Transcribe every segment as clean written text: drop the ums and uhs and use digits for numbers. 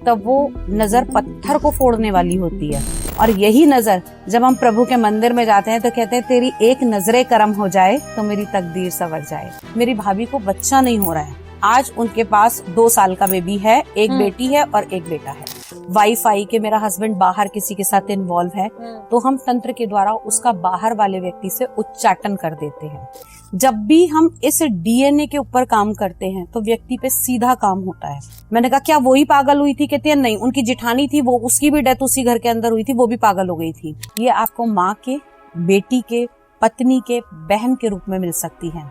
तब वो नजर पत्थर को फोड़ने वाली होती है। और यही नजर जब हम प्रभु के मंदिर में जाते हैं तो कहते हैं तेरी एक नजरे करम हो जाए तो मेरी तकदीर संवर जाए। मेरी भाभी को बच्चा नहीं हो रहा है, आज उनके पास 2 साल का बेबी है, एक बेटी है और एक बेटा है। वाईफाई के मेरा हस्बैंड बाहर किसी के साथ इन्वॉल्व है तो हम तंत्र के द्वारा उसका बाहर वाले व्यक्ति से उच्चाटन कर देते हैं। जब भी हम इस डीएनए के ऊपर काम करते हैं तो व्यक्ति पे सीधा काम होता है। मैंने कहा क्या वही पागल हुई थी? कहती है नहीं, उनकी जिठानी थी, वो उसकी भी डेथ उसी घर के अंदर हुई थी, वो भी पागल हो गई थी। ये आपको माँ के, बेटी के, पत्नी के, बहन के रूप में मिल सकती है,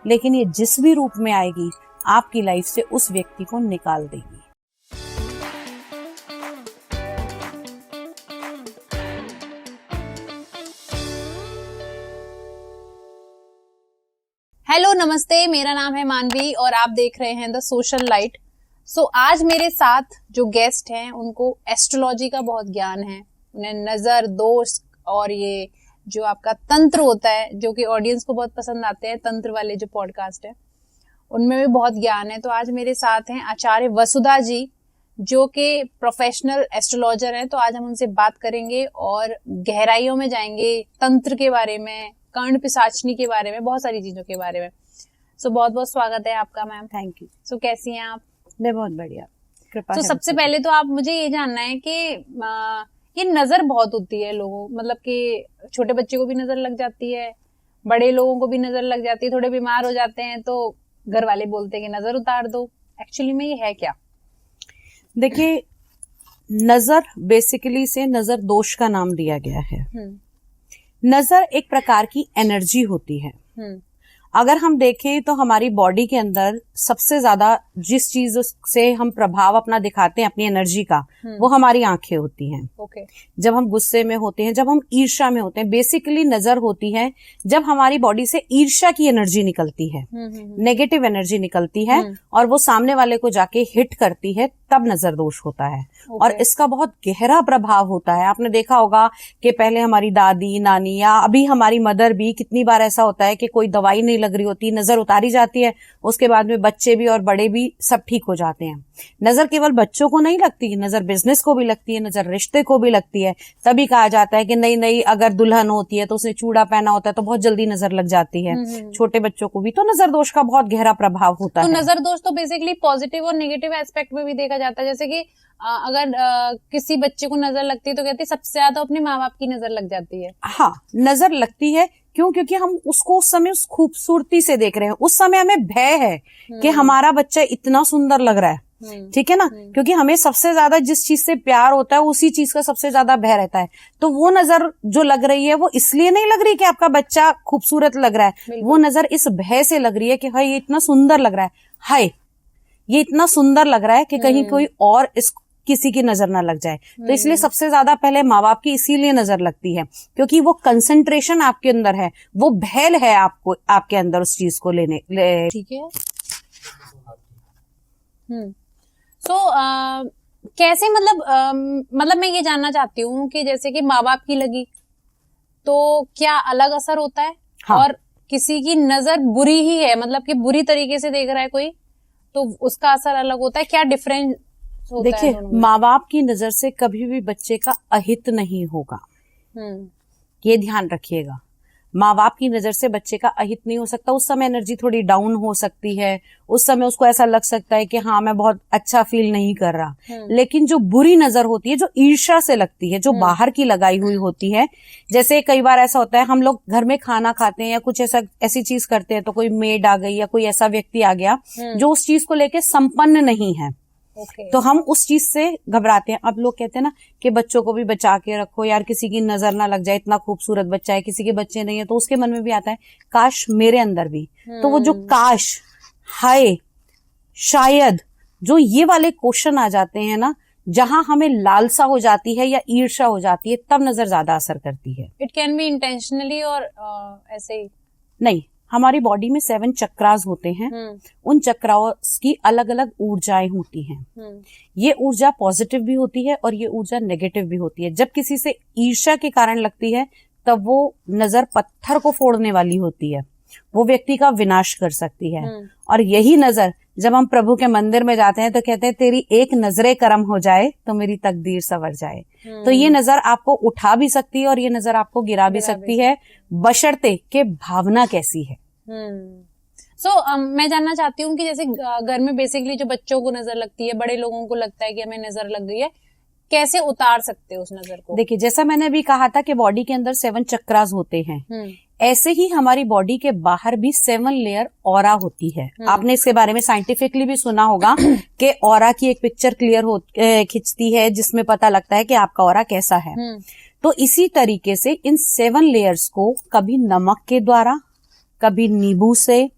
लेकिन ये जिस भी रूप में आएगी आपकी लाइफ से उस व्यक्ति को निकाल देगी। हेलो नमस्ते, मेरा नाम है मानवी और आप देख रहे हैं द सोशल लाइट। आज मेरे साथ जो गेस्ट हैं उनको एस्ट्रोलॉजी का बहुत ज्ञान है, उन्हें नजर, दोष और ये जो आपका तंत्र होता है जो कि ऑडियंस को बहुत पसंद आते हैं, तंत्र वाले जो पॉडकास्ट है उनमें भी बहुत ज्ञान है। तो आज मेरे साथ हैं आचार्य वसुधा जी जो कि प्रोफेशनल एस्ट्रोलॉजर हैं। तो आज हम उनसे बात करेंगे और गहराइयों में जाएंगे, तंत्र के बारे में, कर्ण पिशाचनी के बारे में, बहुत सारी चीजों के बारे में। बहुत बहुत स्वागत है आपका मैम। Thank you. कैसी हैं आप? मैं बहुत बढ़िया, कृपा। तो सबसे पहले तो आप मुझे ये जानना है कि ये नजर बहुत होती है लोगों, मतलब कि छोटे बच्चे को भी नजर लग जाती है, बड़े लोगों को भी नजर लग जाती है, थोड़े बीमार हो जाते हैं तो घर वाले बोलते हैं कि नजर उतार दो। एक्चुअली में ये है क्या? देखिए, नजर बेसिकली से नजर दोष का नाम दिया गया है। नजर एक प्रकार की एनर्जी होती है। अगर हम देखें तो हमारी बॉडी के अंदर सबसे ज्यादा जिस चीज से हम प्रभाव अपना दिखाते हैं अपनी एनर्जी का, वो हमारी आंखें होती हैं। जब हम गुस्से में होते हैं, जब हम ईर्ष्या में होते हैं, बेसिकली नजर होती है जब हमारी बॉडी से ईर्ष्या की एनर्जी निकलती है, नेगेटिव एनर्जी निकलती है और वो सामने वाले को जाके हिट करती है, तब नजर दोष होता है। और इसका बहुत गहरा प्रभाव होता है। आपने देखा होगा कि पहले हमारी दादी, नानी या अभी हमारी मदर भी, कितनी बार ऐसा होता है कि कोई दवाई नहीं लग रही होती, नजर उतारी जाती है, उसके बाद में बच्चे भी और बड़े भी सब ठीक हो जाते हैं। नजर केवल बच्चों को नहीं लगती, नजर बिजनेस को भी लगती है, नजर रिश्ते को भी लगती है। तभी कहा जाता है कि नई अगर दुल्हन होती है तो उसने चूड़ा पहना होता है तो बहुत जल्दी नजर लग जाती है। छोटे बच्चों को भी तो नजर दोष का बहुत गहरा प्रभाव होता है। नजर दोष तो बेसिकली पॉजिटिव और नेगेटिव एस्पेक्ट में भी देखा जाता है। जैसे कि अगर किसी बच्चे को नजर लगती है तो कहते हैं सबसे ज्यादा अपने माँ बाप की नजर लग जाती है। हाँ, नजर लगती है। क्यों? क्योंकि हम उसको उस समय उस खूबसूरती से देख रहे हैं। उस समय हमें भय है कि हमारा बच्चा इतना सुंदर लग रहा है, ठीक है ना? क्योंकि हमें सबसे ज्यादा जिस चीज से प्यार होता है उसी चीज का सबसे ज्यादा भय रहता है। तो वो नजर जो लग रही है वो इसलिए नहीं लग रही कि आपका बच्चा खूबसूरत लग रहा है, वो नजर इस भय से लग रही है कि हाय ये इतना सुंदर लग रहा है, हाय ये इतना सुंदर लग रहा है कि कहीं कोई और किसी की नजर ना लग जाए। तो इसलिए सबसे ज्यादा पहले माँ बाप की इसीलिए नजर लगती है क्योंकि वो कंसंट्रेशन आपके अंदर है, वो भय है आपको, आपके अंदर उस चीज को ठीक है। कैसे, मतलब मैं ये जानना चाहती हूँ कि जैसे कि माँ बाप की लगी तो क्या अलग असर होता है? हाँ। और किसी की नजर बुरी ही है, मतलब कि बुरी तरीके से देख रहा है कोई, तो उसका असर अलग होता है। क्या डिफरेंस? देखिए, माँ बाप की नजर से कभी भी बच्चे का अहित नहीं होगा, ये ध्यान रखिएगा। माँ बाप की नजर से बच्चे का अहित नहीं हो सकता। उस समय एनर्जी थोड़ी डाउन हो सकती है, उस समय उसको ऐसा लग सकता है कि हाँ मैं बहुत अच्छा फील नहीं कर रहा। लेकिन जो बुरी नजर होती है, जो ईर्ष्या से लगती है, जो बाहर की लगाई हुई होती है, जैसे कई बार ऐसा होता है हम लोग घर में खाना खाते हैं या कुछ ऐसी चीज करते हैं तो कोई मेड आ गई या कोई ऐसा व्यक्ति आ गया जो उस चीज को लेके संपन्न नहीं है, तो हम उस चीज से घबराते हैं। अब लोग कहते हैं ना कि बच्चों को भी बचा के रखो यार, किसी की नजर ना लग जाए, इतना खूबसूरत बच्चा है, किसी के बच्चे नहीं है, तो उसके मन में भी आता है काश मेरे अंदर भी। तो वो जो काश, हाय, शायद, जो ये वाले क्वेश्चन आ जाते हैं ना, जहां हमें लालसा हो जाती है या ईर्ष्या हो जाती है, तब नजर ज्यादा असर करती है। इट कैन बी इंटेंशनली और ऐसे ही नहीं। हमारी बॉडी में 7 चक्रास होते हैं, उन चक्रास की अलग अलग ऊर्जाएं होती हैं। ये ऊर्जा पॉजिटिव भी होती है और ये ऊर्जा नेगेटिव भी होती है। जब किसी से ईर्ष्या के कारण लगती है तब वो नजर पत्थर को फोड़ने वाली होती है। वो व्यक्ति का विनाश कर सकती है। और यही नजर जब हम प्रभु के मंदिर में जाते हैं तो कहते हैं तेरी एक नजरे करम हो जाए तो मेरी तकदीर संवर जाए। तो ये नजर आपको उठा भी सकती है और ये नजर आपको गिरा भी सकती है, बशर्ते के भावना कैसी है। मैं जानना चाहती हूँ कि जैसे घर में बेसिकली जो बच्चों को नजर लगती है, बड़े लोगों को लगता है कि हमें नजर लग गई है, कैसे उतार सकते हैं उस नजर को? देखिए, जैसा मैंने अभी कहा था कि बॉडी के अंदर 7 चक्रास होते हैं, ऐसे ही हमारी बॉडी के बाहर भी 7 लेयर ऑरा होती है। आपने इसके बारे में साइंटिफिकली भी सुना होगा कि ऑरा की एक पिक्चर खिंचती है जिसमें पता लगता है कि आपका ऑरा कैसा है। तो इसी तरीके से इन 7 लेयर्स को कभी नमक के द्वारा, कभी नींबू से,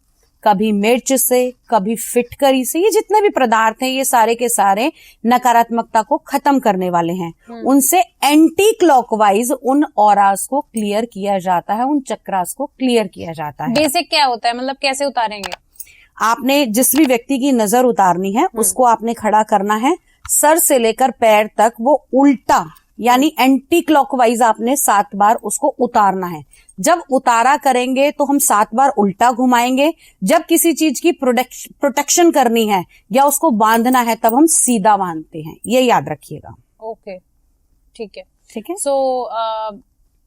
कभी मिर्च से, कभी फिटकरी से, ये जितने भी पदार्थ हैं ये सारे के सारे नकारात्मकता को खत्म करने वाले हैं। उनसे एंटी क्लॉकवाइज उन ऑरास को क्लियर किया जाता है, उन चक्रास को क्लियर किया जाता है। बेसिक क्या होता है, मतलब कैसे उतारेंगे? आपने जिस भी व्यक्ति की नजर उतारनी है उसको आपने खड़ा करना है, सर से लेकर पैर तक वो उल्टा यानी एंटी क्लॉकवाइज आपने 7 बार उसको उतारना है। जब उतारा करेंगे तो हम 7 बार उल्टा घुमाएंगे। जब किसी चीज की प्रोटेक्शन करनी है या उसको बांधना है तब हम सीधा बांधते हैं, ये याद रखिएगा। ओके, ठीक है, ठीक है। सो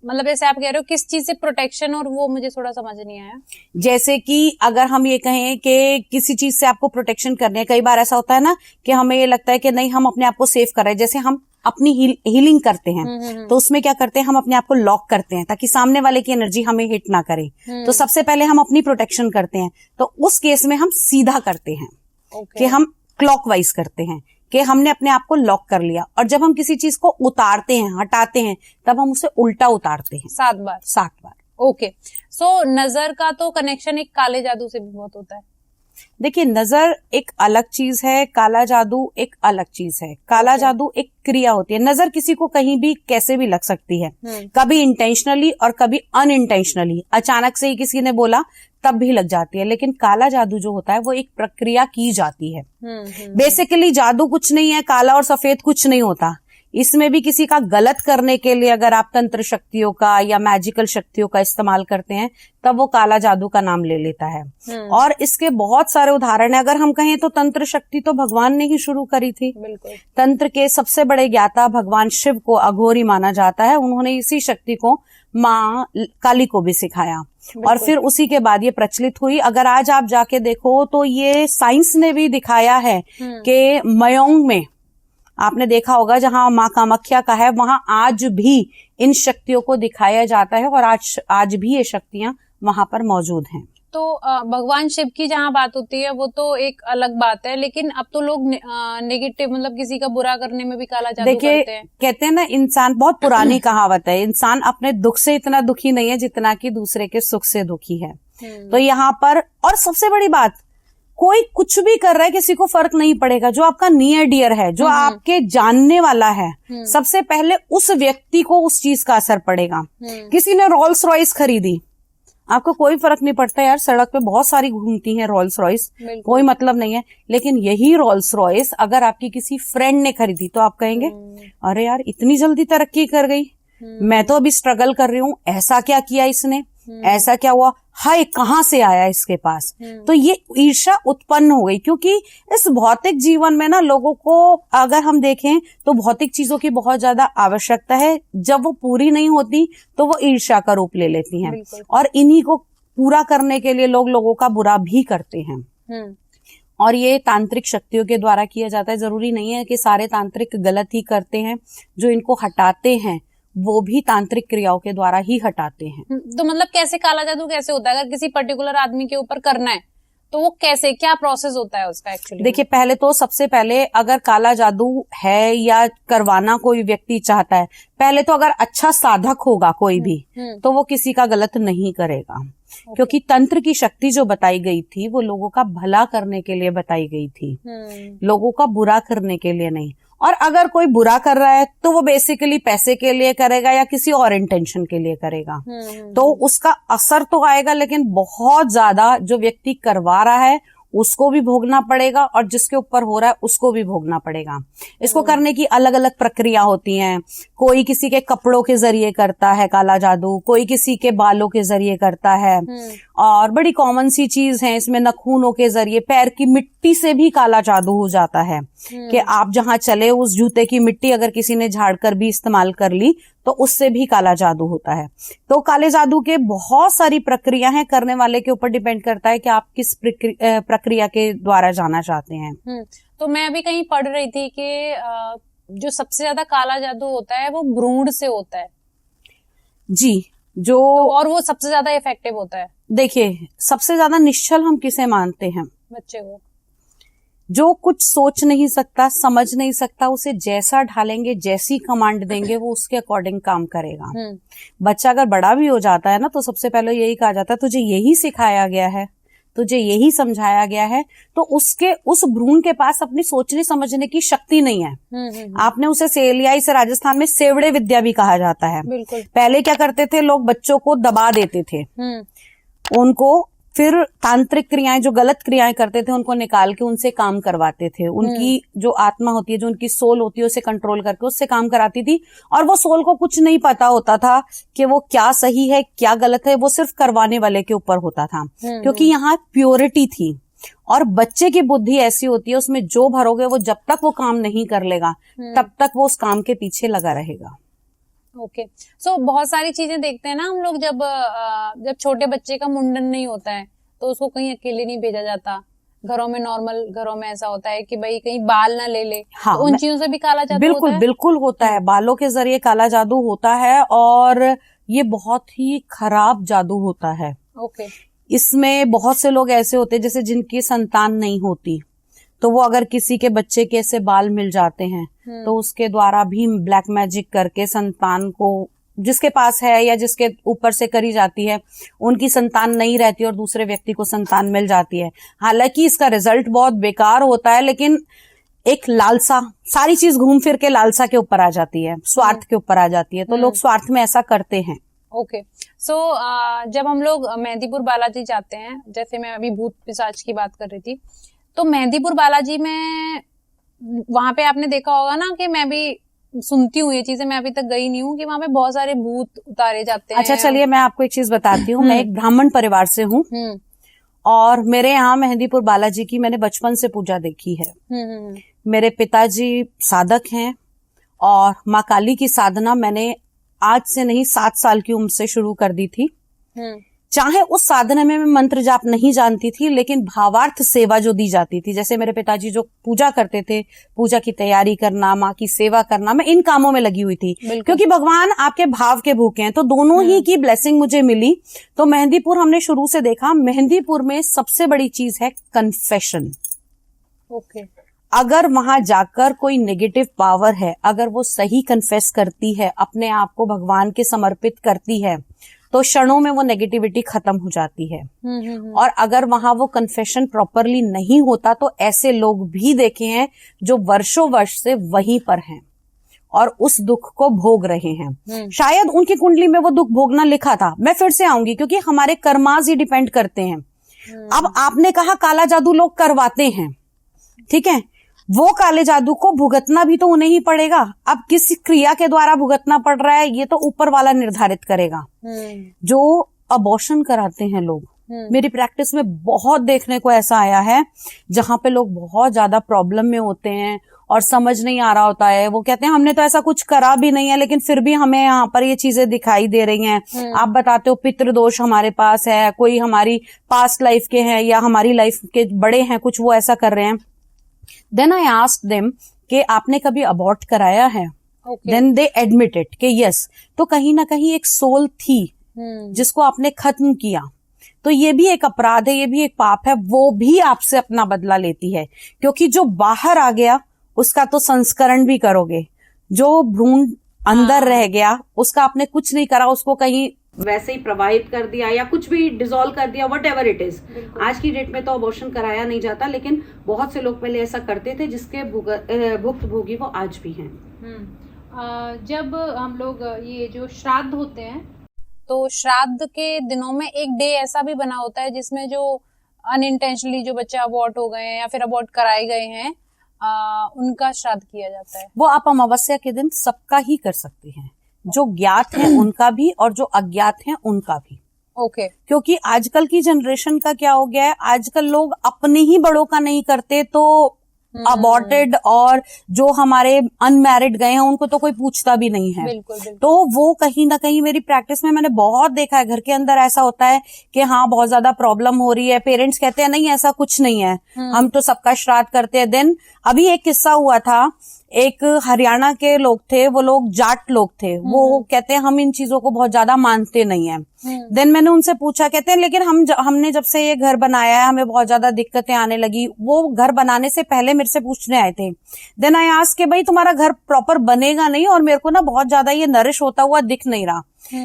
मतलब जैसे आप कह रहे हो किस चीज से प्रोटेक्शन, और वो मुझे थोड़ा समझ नहीं आया। जैसे कि अगर हम ये कहें कि किसी चीज से आपको प्रोटेक्शन करनी है, कई बार ऐसा होता है ना कि हमें ये लगता है कि नहीं हम अपने आप को सेव कर रहे हैं। जैसे हम अपनी हीलिंग करते हैं तो उसमें क्या करते हैं, हम अपने आप को लॉक करते हैं ताकि सामने वाले की एनर्जी हमें हिट ना करे। तो सबसे पहले हम अपनी प्रोटेक्शन करते हैं, तो उस केस में हम सीधा करते हैं कि हम क्लॉकवाइज करते हैं कि हमने अपने आप को लॉक कर लिया। और जब हम किसी चीज को उतारते हैं, हटाते हैं, तब हम उसे उल्टा उतारते हैं 7 बार। 7 बार। ओके, सो नजर का तो कनेक्शन एक काले जादू से भी बहुत होता है। देखिए, नजर एक अलग चीज है, काला जादू एक अलग चीज है। काला जादू एक क्रिया होती है। नजर किसी को कहीं भी कैसे भी लग सकती है, कभी इंटेंशनली और कभी अनइंटेंशनली। अचानक से ही किसी ने बोला तब भी लग जाती है। लेकिन काला जादू जो होता है वो एक प्रक्रिया की जाती है। बेसिकली जादू कुछ नहीं है, काला और सफेद कुछ नहीं होता। इसमें भी किसी का गलत करने के लिए अगर आप तंत्र शक्तियों का या मैजिकल शक्तियों का इस्तेमाल करते हैं तब वो काला जादू का नाम ले लेता है। और इसके बहुत सारे उदाहरण है। अगर हम कहें तो तंत्र शक्ति तो भगवान ने ही शुरू करी थी। बिल्कुल। तंत्र के सबसे बड़े ज्ञाता भगवान शिव को अघोरी माना जाता है। उन्होंने इसी शक्ति को माँ काली को भी सिखाया और फिर उसी के बाद ये प्रचलित हुई। अगर आज आप जाके देखो तो ये साइंस ने भी दिखाया है कि मयोंग में आपने देखा होगा जहां माँ कामाख्या का है, वहां आज भी इन शक्तियों को दिखाया जाता है और आज भी ये शक्तियां वहां पर मौजूद हैं। तो भगवान शिव की जहाँ बात होती है वो तो एक अलग बात है, लेकिन अब तो लोग नेगेटिव मतलब किसी का बुरा करने में भी काला जादू करते हैं। कहते हैं ना, इंसान, बहुत पुरानी कहावत है, इंसान अपने दुख से इतना दुखी नहीं है जितना कि दूसरे के सुख से दुखी है। तो यहाँ पर, और सबसे बड़ी बात, कोई कुछ भी कर रहा है किसी को फर्क नहीं पड़ेगा। जो आपका नियर डियर है, जो आपके जानने वाला है, सबसे पहले उस व्यक्ति को उस चीज का असर पड़ेगा। किसी ने रोल्स रॉयस खरीदी, आपको कोई फर्क नहीं पड़ता यार, सड़क पे बहुत सारी घूमती हैं रोल्स रॉयस, कोई मतलब नहीं है। लेकिन यही रोल्स रॉयस अगर आपकी किसी फ्रेंड ने खरीदी तो आप कहेंगे अरे यार इतनी जल्दी तरक्की कर गई, मैं तो अभी स्ट्रगल कर रही हूँ, ऐसा क्या किया इसने, ऐसा क्या हुआ, हाय कहाँ से आया इसके पास। तो ये ईर्ष्या उत्पन्न हो गई, क्योंकि इस भौतिक जीवन में ना लोगों को अगर हम देखें तो भौतिक चीजों की बहुत ज्यादा आवश्यकता है। जब वो पूरी नहीं होती तो वो ईर्ष्या का रूप ले लेती हैं और इन्हीं को पूरा करने के लिए लोग लोगों का बुरा भी करते हैं। और ये तांत्रिक शक्तियों के द्वारा किया जाता है। जरूरी नहीं है कि सारे तांत्रिक गलत ही करते हैं, जो इनको हटाते हैं वो भी तांत्रिक क्रियाओं के द्वारा ही हटाते हैं। तो मतलब कैसे काला जादू कैसे होता है? अगर किसी पर्टिकुलर आदमी के ऊपर करना है तो वो कैसे, क्या प्रोसेस होता है उसका एक्चुअली? देखिए, पहले तो सबसे पहले अगर काला जादू है या करवाना कोई व्यक्ति चाहता है, पहले तो अगर अच्छा साधक होगा कोई भी तो वो किसी का गलत नहीं करेगा। क्योंकि तंत्र की शक्ति जो बताई गई थी वो लोगों का भला करने के लिए बताई गई थी, लोगों का बुरा करने के लिए नहीं। और अगर कोई बुरा कर रहा है तो वो बेसिकली पैसे के लिए करेगा या किसी और इंटेंशन के लिए करेगा, तो उसका असर तो आएगा, लेकिन बहुत ज्यादा जो व्यक्ति करवा रहा है उसको भी भोगना पड़ेगा और जिसके ऊपर हो रहा है उसको भी भोगना पड़ेगा। इसको करने की अलग अलग प्रक्रिया होती हैं। कोई किसी के कपड़ों के जरिए करता है काला जादू, कोई किसी के बालों के जरिए करता है, और बड़ी कॉमन सी चीज है इसमें नखूनों के जरिए, पैर की मिट्टी से भी काला जादू हो जाता है कि आप जहां चले उस जूते की मिट्टी अगर किसी ने झाड़कर भी इस्तेमाल कर ली तो उससे भी काला जादू होता है। तो काले जादू के बहुत सारी प्रक्रिया हैं, करने वाले के ऊपर डिपेंड करता है कि आप किस प्रक्रिया के द्वारा जाना चाहते हैं। तो मैं अभी कहीं पढ़ रही थी कि जो सबसे ज्यादा काला जादू होता है वो भ्रूण से होता है जी, जो और वो सबसे ज्यादा इफेक्टिव होता है। देखिए, सबसे ज्यादा निश्चल हम किसे मानते हैं? बच्चे को। जो कुछ सोच नहीं सकता, समझ नहीं सकता, उसे जैसा ढालेंगे, जैसी कमांड देंगे वो उसके अकॉर्डिंग काम करेगा। बच्चा अगर बड़ा भी हो जाता है ना तो सबसे पहले यही कहा जाता है तुझे यही सिखाया गया है, तुझे यही समझाया गया है, तो उसके उस भ्रूण के पास अपनी सोचने समझने की शक्ति नहीं है। आपने उसे सेलिया, इसे राजस्थान में सेवड़े विद्या भी कहा जाता है। बिल्कुल। पहले क्या करते थे लोग, बच्चों को दबा देते थे, उनको फिर तांत्रिक क्रियाएं, जो गलत क्रियाएं करते थे उनको निकाल के उनसे काम करवाते थे। उनकी जो आत्मा होती है, जो उनकी सोल होती है, उसे कंट्रोल करके उससे काम कराती थी। और वो सोल को कुछ नहीं पता होता था कि वो क्या सही है क्या गलत है, वो सिर्फ करवाने वाले के ऊपर होता था, क्योंकि यहाँ प्योरिटी थी। और बच्चे की बुद्धि ऐसी होती है, उसमें जो भरोगे वो जब तक वो काम नहीं कर लेगा तब तक वो उस काम के पीछे लगा रहेगा। ओके। सो बहुत सारी चीजें देखते हैं ना हम लोग, जब छोटे बच्चे का मुंडन नहीं होता है तो उसको कहीं अकेले नहीं भेजा जाता। घरों में, नॉर्मल घरों में ऐसा होता है कि भाई कहीं बाल ना ले ले। हाँ, तो उन चीजों से भी काला जादू बिल्कुल होता है? बिल्कुल होता है। बालों के जरिए काला जादू होता है और ये बहुत ही खराब जादू होता है। ओके। इसमें बहुत से लोग ऐसे होते हैं जैसे जिनकी संतान नहीं होती, तो वो अगर किसी के बच्चे के ऐसे बाल मिल जाते हैं तो उसके द्वारा भी ब्लैक मैजिक करके संतान को, जिसके पास है या जिसके ऊपर से करी जाती है, उनकी संतान नहीं रहती और दूसरे व्यक्ति को संतान मिल जाती है। हालांकि इसका रिजल्ट बहुत बेकार होता है, लेकिन एक लालसा, सारी चीज घूम फिर के लालसा के ऊपर आ जाती है, स्वार्थ के ऊपर आ जाती है, तो लोग स्वार्थ में ऐसा करते हैं। ओके। सो जब हम लोग मेहंदीपुर बालाजी जाते हैं, जैसे मैं अभी भूत पिशाच की बात कर रही थी, तो मेहंदीपुर बालाजी में वहां पे आपने देखा होगा ना, कि मैं भी सुनती हूँ ये चीजें, मैं अभी तक गई नहीं हूँ, कि वहां पे बहुत सारे भूत उतारे जाते हैं। अच्छा, चलिए मैं आपको एक चीज बताती हूँ। मैं एक ब्राह्मण परिवार से हूँ और मेरे यहाँ मेहंदीपुर बालाजी की मैंने बचपन से पूजा देखी है। मेरे पिताजी साधक हैं और माँ काली की साधना मैंने आज से नहीं 7 साल की उम्र से शुरू कर दी थी। चाहे उस साधना में मैं मंत्र जाप नहीं जानती थी, लेकिन भावार्थ सेवा जो दी जाती थी, जैसे मेरे पिताजी जो पूजा करते थे, पूजा की तैयारी करना, माँ की सेवा करना, मैं इन कामों में लगी हुई थी, क्योंकि भगवान आपके भाव के भूखे हैं। तो दोनों ही की ब्लेसिंग मुझे मिली। तो मेहंदीपुर हमने शुरू से देखा, मेहंदीपुर में सबसे बड़ी चीज है कन्फेशन। ओके। अगर वहां जाकर कोई नेगेटिव पावर है, अगर वो सही कन्फेस करती है, अपने आप को भगवान के समर्पित करती है, तो क्षणों में वो नेगेटिविटी खत्म हो जाती है। और अगर वहां वो कन्फेशन प्रॉपरली नहीं होता तो ऐसे लोग भी देखे हैं जो वर्षों वर्ष से वहीं पर हैं और उस दुख को भोग रहे हैं। शायद उनकी कुंडली में वो दुख भोगना लिखा था। मैं फिर से आऊंगी, क्योंकि हमारे कर्मास ही डिपेंड करते हैं। अब आपने कहा काला जादू लोग करवाते हैं, ठीक है, वो काले जादू को भुगतना भी तो उन्हें ही पड़ेगा। अब किस क्रिया के द्वारा भुगतना पड़ रहा है ये तो ऊपर वाला निर्धारित करेगा। जो अबॉर्शन कराते हैं लोग, मेरी प्रैक्टिस में बहुत देखने को ऐसा आया है जहां पे लोग बहुत ज्यादा प्रॉब्लम में होते हैं और समझ नहीं आ रहा होता है। वो कहते हैं हमने तो ऐसा कुछ करा भी नहीं है, लेकिन फिर भी हमें यहाँ पर ये चीजें दिखाई दे रही हैं। आप बताते हो पितृदोष हमारे पास है, कोई हमारी पास्ट लाइफ के हैं या हमारी लाइफ के बड़े हैं, कुछ वो ऐसा कर रहे हैं। Then I asked them कि आपने कभी अबॉर्ट कराया है? Then they admitted कि yes। तो कहीं ना कहीं एक सोल थी जिसको आपने खत्म किया। तो ये भी एक अपराध है, ये भी एक पाप है, वो भी आपसे अपना बदला लेती है, क्योंकि जो बाहर आ गया उसका तो संस्करण भी करोगे, जो भ्रूण अंदर रह गया उसका आपने कुछ नहीं करा, उसको कहीं वैसे ही प्रवाहित कर दिया या कुछ भी डिसॉल्व कर दिया, व्हाटएवर इट इज। आज की डेट में तो अबॉर्शन कराया नहीं जाता, लेकिन बहुत से लोग पहले ऐसा करते थे जिसके भुक्त भोगी वो आज भी हैं। जब हम लोग ये जो श्राद्ध होते हैं, तो श्राद्ध के दिनों में एक डे ऐसा भी बना होता है जिसमें जो अनइंटेंशनली जो बच्चे अबॉर्ट हो गए हैं या फिर अबॉर्ट कराए गए हैं, उनका श्राद्ध किया जाता है? वो आप अमावस्या के दिन सबका ही कर सकते हैं, जो ज्ञात है उनका भी और जो अज्ञात है उनका भी। ओके। क्योंकि आजकल की जनरेशन का क्या हो गया है, आजकल लोग अपने ही बड़ों का नहीं करते तो अबॉर्टेड और जो हमारे अनमैरिड गए हैं उनको तो कोई पूछता भी नहीं है। बिल्कुल, बिल्कुल। तो वो कहीं ना कहीं मेरी प्रैक्टिस में मैंने बहुत देखा है, घर के अंदर ऐसा होता है कि हाँ बहुत ज्यादा प्रॉब्लम हो रही है, पेरेंट्स कहते हैं नहीं ऐसा कुछ नहीं है, हम तो सबका श्राद्ध करते हैं। देन अभी एक किस्सा हुआ था, एक हरियाणा के लोग थे, वो लोग जाट लोग थे, वो कहते हैं हम इन चीजों को बहुत ज्यादा मानते नहीं है। देन मैंने उनसे पूछा, कहते हैं लेकिन हमने जब से ये घर बनाया है हमें बहुत ज्यादा दिक्कतें आने लगी। वो घर बनाने से पहले मेरे से पूछने आए थे। देन आई आस्क्ड कि भाई तुम्हारा घर प्रॉपर बनेगा नहीं और मेरे को ना बहुत ज्यादा ये नरिश होता हुआ दिख नहीं रहा।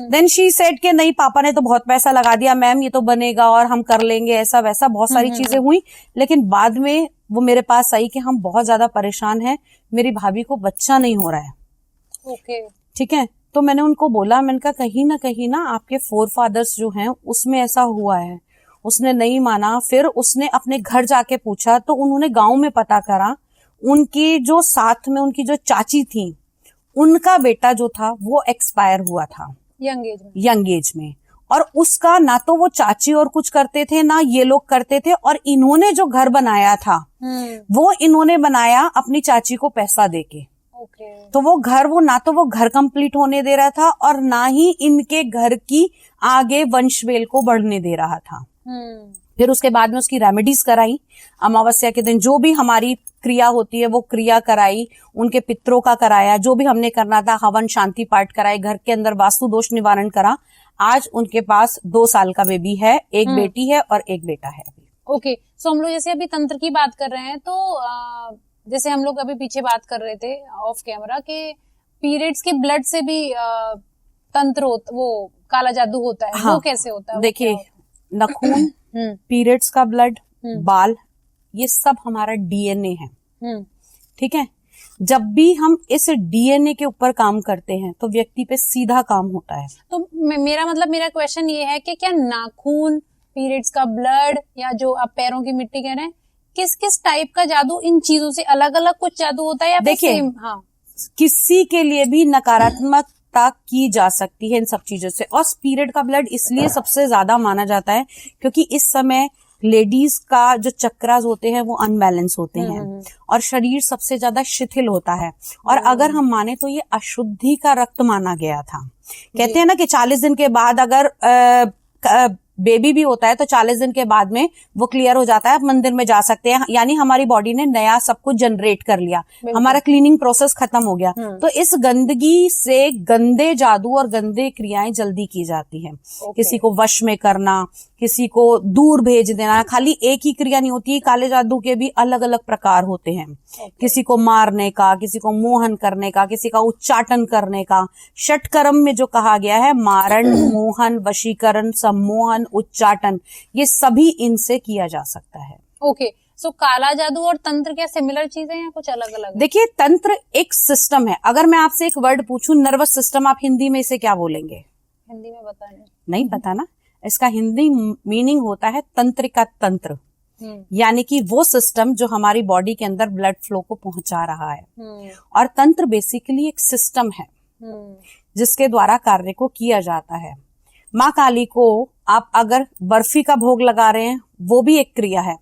देन शी सेड कि नहीं पापा ने तो बहुत पैसा लगा दिया मैम, ये तो बनेगा और हम कर लेंगे, ऐसा वैसा बहुत सारी चीजें हुई। लेकिन बाद में वो मेरे पास आई कि हम बहुत ज्यादा परेशान हैं, मेरी भाभी को बच्चा नहीं हो रहा है। ओके। ठीक है, तो मैंने उनको बोला, मैंने कहा कहीं ना आपके फोर फादर्स जो हैं उसमें ऐसा हुआ है। उसने नहीं माना, फिर उसने अपने घर जाके पूछा तो उन्होंने गांव में पता करा, उनकी जो साथ में उनकी जो चाची थी उनका बेटा जो था वो एक्सपायर हुआ था यंग एज में। और उसका ना तो वो चाची और कुछ करते थे ना ये लोग करते थे, और इन्होंने जो घर बनाया था वो इन्होंने बनाया अपनी चाची को पैसा देके। तो वो घर, वो ना तो वो घर कंप्लीट होने दे रहा था और ना ही इनके घर की आगे वंशवेल को बढ़ने दे रहा था। फिर उसके बाद में उसकी रेमेडीज कराई, अमावस्या के दिन जो भी हमारी क्रिया होती है वो क्रिया कराई, उनके पितरों का कराया, जो भी हमने करना था, हवन शांति पाठ कराए, घर के अंदर वास्तु दोष निवारण करा। आज उनके पास 2 साल का बेबी है, एक बेटी है और एक बेटा है अभी। ओके, सो हम लोग जैसे अभी तंत्र की बात कर रहे हैं तो जैसे हम लोग अभी पीछे बात कर रहे थे ऑफ कैमरा के पीरियड्स के ब्लड से भी तंत्र वो काला जादू होता है। हाँ, वो कैसे होता है? देखिए नखून, पीरियड्स का ब्लड, बाल, ये सब हमारा डीएनए है। ठीक है, जब भी हम इस डीएनए के ऊपर काम करते हैं तो व्यक्ति पे सीधा काम होता है। तो मेरा क्वेश्चन ये है कि क्या नाखून, पीरियड्स का ब्लड या जो आप पैरों की मिट्टी कह रहे हैं, किस किस टाइप का जादू इन चीजों से अलग अलग कुछ जादू होता है या देखिए हाँ, किसी के लिए भी नकारात्मकता की जा सकती है इन सब चीजों से। और पीरियड का ब्लड इसलिए सबसे ज्यादा माना जाता है क्योंकि इस समय लेडीज का जो चक्रास होते हैं वो अनबैलेंस होते हैं और शरीर सबसे ज्यादा शिथिल होता है। और अगर हम माने तो ये अशुद्धि का रक्त माना गया था। कहते हैं ना कि 40 दिन के बाद अगर बेबी भी होता है तो 40 दिन के बाद में वो क्लियर हो जाता है, आप मंदिर में जा सकते हैं, यानी हमारी बॉडी ने नया सब कुछ जनरेट कर लिया, हमारा क्लीनिंग प्रोसेस खत्म हो गया। तो इस गंदगी से गंदे जादू और गंदे क्रियाएं जल्दी की जाती है। किसी को वश में करना, किसी को दूर भेज देना, खाली एक ही क्रिया नहीं होती, काले जादू के भी अलग अलग प्रकार होते हैं। किसी को मारने का, किसी को मोहन करने का, किसी का उच्चाटन करने का। षटकर्म में जो कहा गया है, मारण, मोहन, वशीकरण, सम्मोहन, उच्चाटन, ये सभी इनसे किया जा सकता है। ओके, सो काला जादू और तंत्र क्या सिमिलर चीजें हैं, कुछ अलग अलग? देखिए, तंत्र एक सिस्टम है। अगर मैं आपसे एक वर्ड पूछूं नर्वस सिस्टम, आप हिंदी में इसे क्या बोलेंगे? हिंदी में बता नहीं पता ना? इसका हिंदी मीनिंग होता है तंत्रिका तंत्र, यानी कि वो सिस्टम जो हमारी बॉडी के अंदर ब्लड फ्लो को पहुंचा रहा है। और तंत्र बेसिकली एक सिस्टम है जिसके द्वारा कार्य को किया जाता है। माँ काली को आप अगर बर्फी का भोग लगा रहे हैं वो भी एक क्रिया है,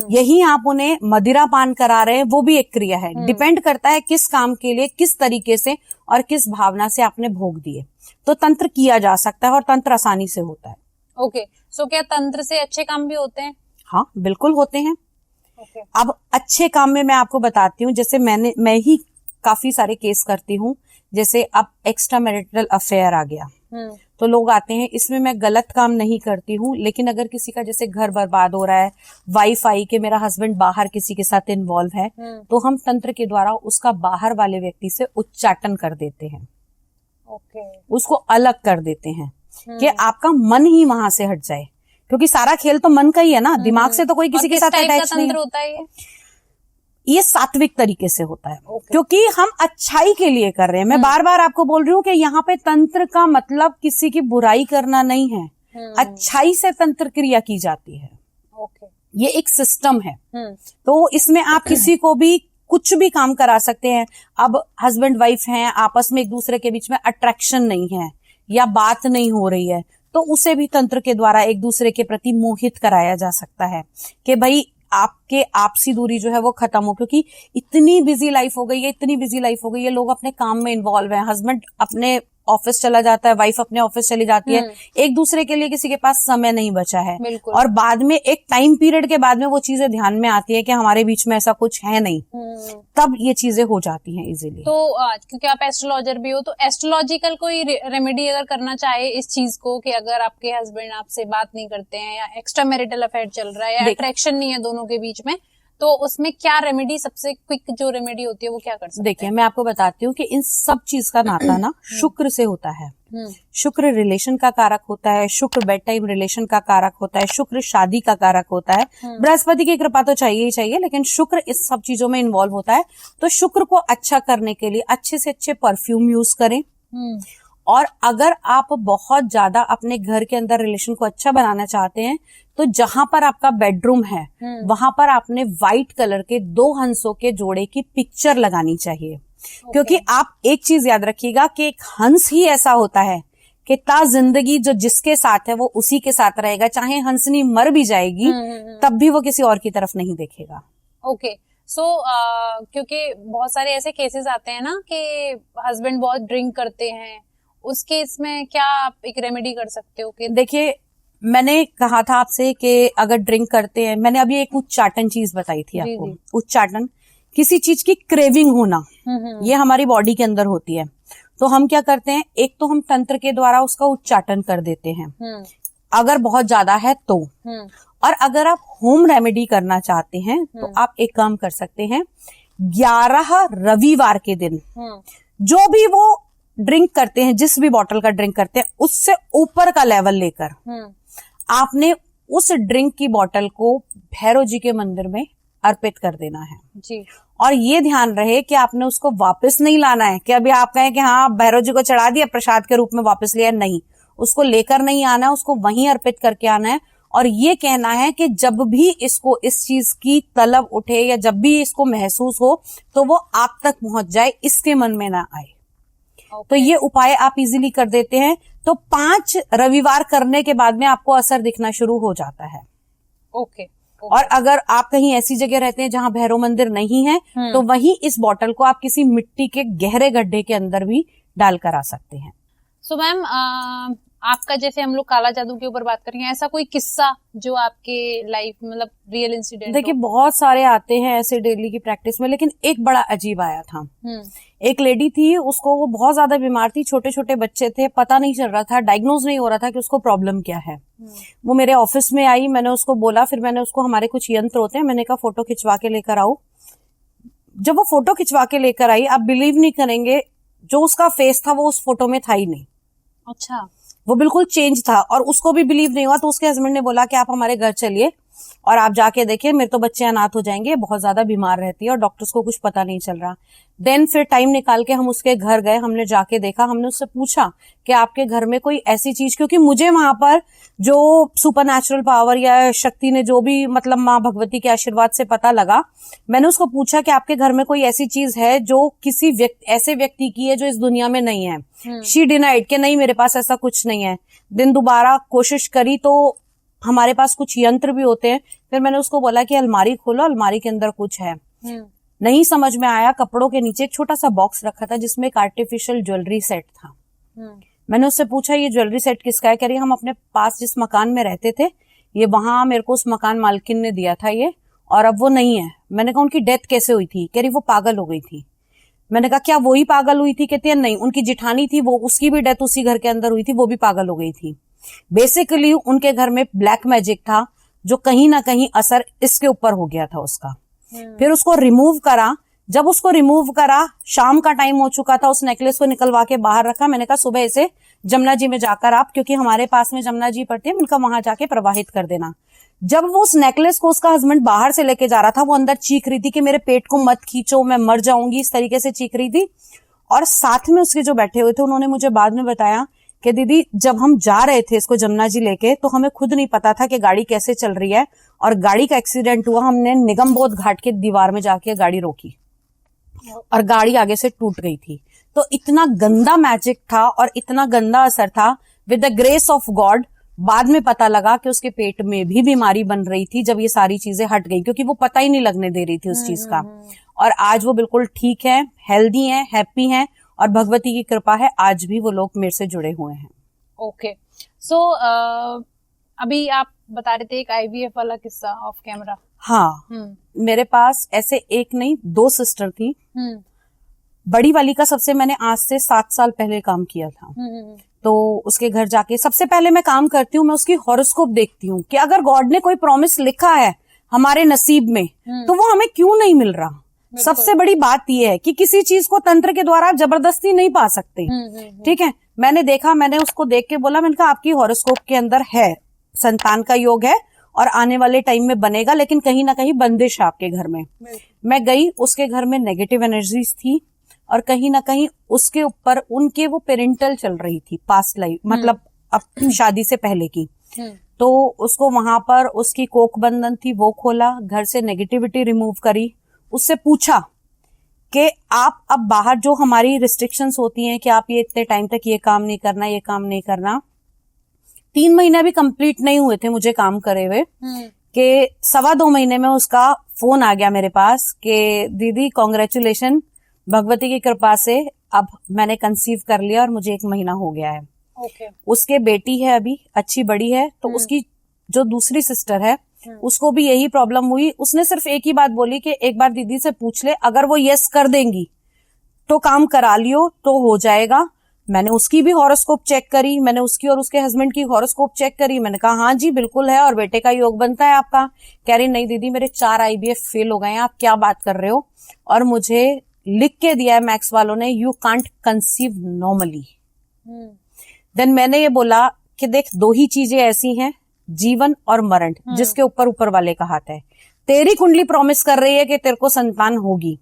यही आप उन्हें मदिरा पान करा रहे हैं वो भी एक क्रिया है। डिपेंड करता है किस काम के लिए, किस तरीके से और किस भावना से आपने भोग दिए। तो तंत्र किया जा सकता है और तंत्र आसानी से होता है। ओके, सो क्या तंत्र से अच्छे काम भी होते हैं? हाँ बिल्कुल होते हैं। अब अच्छे काम में मैं आपको बताती हूँ, जैसे मैं ही काफी सारे केस करती हूँ। जैसे अब एक्स्ट्रा मैरिटल अफेयर आ गया तो लोग आते हैं, इसमें मैं गलत काम नहीं करती हूँ, लेकिन अगर किसी का जैसे घर बर्बाद हो रहा है, वाईफाई के मेरा हस्बैंड बाहर किसी के साथ इन्वॉल्व है, तो हम तंत्र के द्वारा उसका बाहर वाले व्यक्ति से उच्चाटन कर देते हैं। उसको अलग कर देते हैं कि आपका मन ही वहां से हट जाए, क्योंकि सारा खेल तो मन का ही है ना, दिमाग से तो कोई किसी के साथ अटैच नहीं होता है। ये सात्विक तरीके से होता है क्योंकि हम अच्छाई के लिए कर रहे हैं। मैं बार बार आपको बोल रही हूँ कि यहाँ पे तंत्र का मतलब किसी की बुराई करना नहीं है, अच्छाई से तंत्र क्रिया की जाती है। ये एक सिस्टम है। तो इसमें आप किसी को भी कुछ भी काम करा सकते हैं। अब हस्बैंड वाइफ हैं, आपस में एक दूसरे के बीच में अट्रैक्शन नहीं है या बात नहीं हो रही है, तो उसे भी तंत्र के द्वारा एक दूसरे के प्रति मोहित कराया जा सकता है कि भाई आपके आपसी दूरी जो है वो खत्म हो, क्योंकि इतनी बिजी लाइफ हो गई है, लोग अपने काम में इन्वॉल्व हैं, हस्बैंड अपने ऑफिस चला जाता है, वाइफ अपने ऑफिस चली जाती है, एक दूसरे के लिए किसी के पास समय नहीं बचा है। और बाद में एक टाइम पीरियड के बाद में वो चीजें ध्यान में आती है कि हमारे बीच में ऐसा कुछ है नहीं, तब ये चीजें हो जाती हैं इजीली। तो क्योंकि आप एस्ट्रोलॉजर भी हो, तो एस्ट्रोलॉजिकल कोई रेमेडी अगर करना चाहे इस चीज को कि अगर आपके हस्बैंड आपसे बात नहीं करते हैं या एक्स्ट्रा मैरिटल अफेयर चल रहा है या अट्रैक्शन नहीं है दोनों के बीच में, तो उसमें क्या रेमेडी, सबसे क्विक जो रेमेडी होती है वो क्या कर सकते हैं? देखिए, मैं आपको बताती हूँ कि इन सब चीज का नाता ना शुक्र से होता है। शुक्र रिलेशन का कारक होता है, शुक्र बेड टाइम रिलेशन का कारक होता है, शुक्र शादी का कारक होता है। बृहस्पति की कृपा तो चाहिए ही चाहिए, लेकिन शुक्र इस सब चीजों में इन्वॉल्व होता है। तो शुक्र को अच्छा करने के लिए अच्छे से अच्छे परफ्यूम यूज करें। और अगर आप बहुत ज्यादा अपने घर के अंदर रिलेशन को अच्छा बनाना चाहते हैं, तो जहां पर आपका बेडरूम है वहां पर आपने व्हाइट कलर के 2 हंसों के जोड़े की पिक्चर लगानी चाहिए। क्योंकि आप एक चीज याद रखिएगा कि एक हंस ही ऐसा होता है कि ता जिंदगी जो जिसके साथ है वो उसी के साथ रहेगा, चाहे हंसनी मर भी जाएगी तब भी वो किसी और की तरफ नहीं देखेगा। ओके, सो क्योंकि बहुत सारे ऐसे केसेस आते हैं ना कि हस्बैंड बहुत ड्रिंक करते हैं, उस केस में क्या आप एक रेमेडी कर सकते हो? कि देखिए, मैंने कहा था आपसे कि अगर ड्रिंक करते हैं, मैंने अभी एक उच्चाटन चीज बताई थी आपको। उच्चाटन किसी चीज की क्रेविंग होना, ये हमारी बॉडी के अंदर होती है। तो हम क्या करते हैं, एक तो हम तंत्र के द्वारा उसका उच्चाटन कर देते हैं अगर बहुत ज्यादा है तो। और अगर आप होम रेमेडी करना चाहते हैं तो आप एक काम कर सकते हैं, 11 रविवार के दिन जो भी वो ड्रिंक करते हैं, जिस भी बॉटल का ड्रिंक करते हैं, उससे ऊपर का लेवल लेकर आपने उस ड्रिंक की बॉटल को भैरव जी के मंदिर में अर्पित कर देना है जी। और ये ध्यान रहे कि आपने उसको वापस नहीं लाना है कि अभी आप कहें कि हाँ भैरव जी को चढ़ा दिया, प्रसाद के रूप में वापस लिया, नहीं, उसको लेकर नहीं आना है, उसको वहीं अर्पित करके आना है। और ये कहना है कि जब भी इसको इस चीज की तलब उठे या जब भी इसको महसूस हो तो वो आप तक पहुंच जाए, इसके मन में ना आए। तो ये उपाय आप इजीली कर देते हैं तो 5 रविवार करने के बाद में आपको असर दिखना शुरू हो जाता है। ओके। और अगर आप कहीं ऐसी जगह रहते हैं जहां भैरव मंदिर नहीं है तो वहीं इस बॉटल को आप किसी मिट्टी के गहरे गड्ढे के अंदर भी डाल कर आ सकते हैं। सो मैम, आपका जैसे हम लोग काला जादू के ऊपर बात करेंगे, ऐसा कोई किस्सा जो आपके लाइफ मतलब रियल इंसिडेंट? देखिए, बहुत सारे आते हैं ऐसे डेली की प्रैक्टिस में, लेकिन एक बड़ा अजीब आया था। एक लेडी थी, उसको वो बहुत ज्यादा बीमार थी, छोटे छोटे बच्चे थे, पता नहीं चल रहा था, डायग्नोज नहीं हो रहा था कि उसको प्रॉब्लम क्या है। वो मेरे ऑफिस में आई, मैंने उसको बोला, फिर मैंने उसको, हमारे कुछ यंत्र होते हैं, मैंने कहा फोटो खिंचवा के लेकर आओ। जब वो फोटो खिंचवा के लेकर आई, आप बिलीव नहीं करेंगे, जो उसका फेस था वो उस फोटो में था ही नहीं। अच्छा। वो बिल्कुल चेंज था और उसको भी बिलीव नहीं हुआ। तो उसके हस्बैंड ने बोला कि आप हमारे घर चलिए और आप जाके देखिए, मेरे तो बच्चे अनाथ हो जाएंगे, बहुत ज्यादा बीमार रहती है और डॉक्टर्स को कुछ पता नहीं चल रहा। देन फिर टाइम निकाल के हम उसके घर गए, हमने जाके देखा, हमने उससे पूछा कि आपके घर में कोई ऐसी चीज, क्योंकि मुझे वहां पर जो सुपरनैचुरल पावर या शक्ति ने जो भी मतलब माँ भगवती के आशीर्वाद से पता लगा, मैंने उसको पूछा कि आपके घर में कोई ऐसी चीज है जो किसी ऐसे व्यक्ति की है जो इस दुनिया में नहीं है। शी डिनाइड कि नहीं, मेरे पास ऐसा कुछ नहीं है। दिन दोबारा कोशिश करी तो हमारे पास कुछ यंत्र भी होते हैं। फिर मैंने उसको बोला कि अलमारी खोलो, अलमारी के अंदर कुछ है। नहीं समझ में आया, कपड़ों के नीचे एक छोटा सा बॉक्स रखा था जिसमें एक आर्टिफिशियल ज्वेलरी सेट था। मैंने उससे पूछा ये ज्वेलरी सेट किसका है? कह रही हम अपने पास जिस मकान में रहते थे, ये वहां मेरे को उस मकान मालकिन ने दिया था ये, और अब वो नहीं है। मैंने कहा उनकी डेथ कैसे हुई थी? कह रही वो पागल हो गई थी। मैंने कहा क्या वही पागल हुई थी? कहती है नहीं, उनकी जिठानी थी, वो उसकी भी डेथ उसी घर के अंदर हुई थी, वो भी पागल हो गई थी। बेसिकली उनके घर में ब्लैक मैजिक था जो कहीं ना कहीं असर इसके ऊपर हो गया था उसका। फिर उसको रिमूव करा। जब उसको रिमूव करा, शाम का टाइम हो चुका था, उस नेकलेस को निकलवा के बाहर रखा। मैंने कहा सुबह इसे जमुना जी में जाकर आप, क्योंकि हमारे पास में जमुना जी पड़ती है, उनका वहां जाके प्रवाहित कर देना। जब वो उस नेकलेस को उसका हस्बैंड बाहर से लेके जा रहा था, वो अंदर चीख रही थी कि मेरे पेट को मत खींचो, मैं मर जाऊंगी, इस तरीके से चीख रही थी। और साथ में उसके जो बैठे हुए थे, उन्होंने मुझे बाद में बताया कि दीदी जब हम जा रहे थे इसको जमुना जी लेके, तो हमें खुद नहीं पता था कि गाड़ी कैसे चल रही है, और गाड़ी का एक्सीडेंट हुआ, हमने निगमबोध घाट के दीवार में जाके गाड़ी रोकी और गाड़ी आगे से टूट गई थी। तो इतना गंदा मैजिक था और इतना गंदा असर था। With the grace of God बाद में पता लगा कि उसके पेट में भी बीमारी बन रही थी जब ये सारी चीजें हट गई, क्योंकि वो पता ही नहीं लगने दे रही थी उस चीज का। और आज वो बिल्कुल ठीक है, हेल्दी है, हैप्पी है, और भगवती की कृपा है आज भी वो लोग मेरे से जुड़े हुए हैं। ओके, सो अभी आप बता रहे थे एक IVF वाला किस्सा ऑफ कैमरा। हाँ, मेरे पास ऐसे एक नहीं 2 सिस्टर थी। बड़ी वाली का सबसे मैंने आज से 7 साल पहले काम किया था। तो उसके घर जाके सबसे पहले मैं काम करती हूँ, मैं उसकी हॉरोस्कोप देखती हूँ कि अगर गॉड ने कोई प्रॉमिस लिखा है हमारे नसीब में तो वो हमें क्यों नहीं मिल रहा। सबसे बड़ी बात यह है कि किसी चीज को तंत्र के द्वारा आप जबरदस्ती नहीं पा सकते। ठीक है, मैंने देखा, मैंने उसको देख के बोला, मैंने कहा आपकी हॉरोस्कोप के अंदर है, संतान का योग है और आने वाले टाइम में बनेगा, लेकिन कहीं ना कहीं बंदिश है आपके घर में। मैं गई, उसके घर में नेगेटिव एनर्जीज थी और कहीं ना कहीं उसके ऊपर उनके वो पेरेंटल चल रही थी, पास्ट लाइफ, मतलब अब शादी से पहले की। तो उसको वहां पर उसकी कोख बंधन थी, वो खोला, घर से नेगेटिविटी रिमूव करी, उससे पूछा कि आप अब बाहर जो हमारी रिस्ट्रिक्शंस होती हैं कि आप ये इतने टाइम तक ये काम नहीं करना, ये काम नहीं करना। 3 महीने भी कंप्लीट नहीं हुए थे मुझे काम करे हुए कि 2.25 महीने में उसका फोन आ गया मेरे पास कि दीदी कॉन्ग्रेचुलेशन, भगवती की कृपा से अब मैंने कंसीव कर लिया और मुझे 1 महीना हो गया है। उसके बेटी है अभी, अच्छी बड़ी है। तो उसकी जो दूसरी सिस्टर है उसको भी यही प्रॉब्लम हुई। उसने सिर्फ एक ही बात बोली कि एक बार दीदी से पूछ ले, अगर वो यस कर देंगी तो काम करा लियो तो हो जाएगा। मैंने उसकी भी हॉरोस्कोप चेक करी, मैंने उसकी और उसके हस्बैंड की हॉरोस्कोप चेक करी। मैंने कहा हाँ जी बिल्कुल है, और बेटे का योग बनता है आपका। कह रही नहीं दीदी मेरे 4 IVF फेल हो गए हैं, आप क्या बात कर रहे हो, और मुझे लिख के दिया है मैक्स वालों ने, you can't conceive normally. Then मैंने ये बोला कि देख 2 ही चीजें ऐसी हैं, जीवन और मरण, जिसके ऊपर वाले का हाथ है। तेरी कुंडली प्रॉमिस कर रही है कि तेरे को संतान होगी।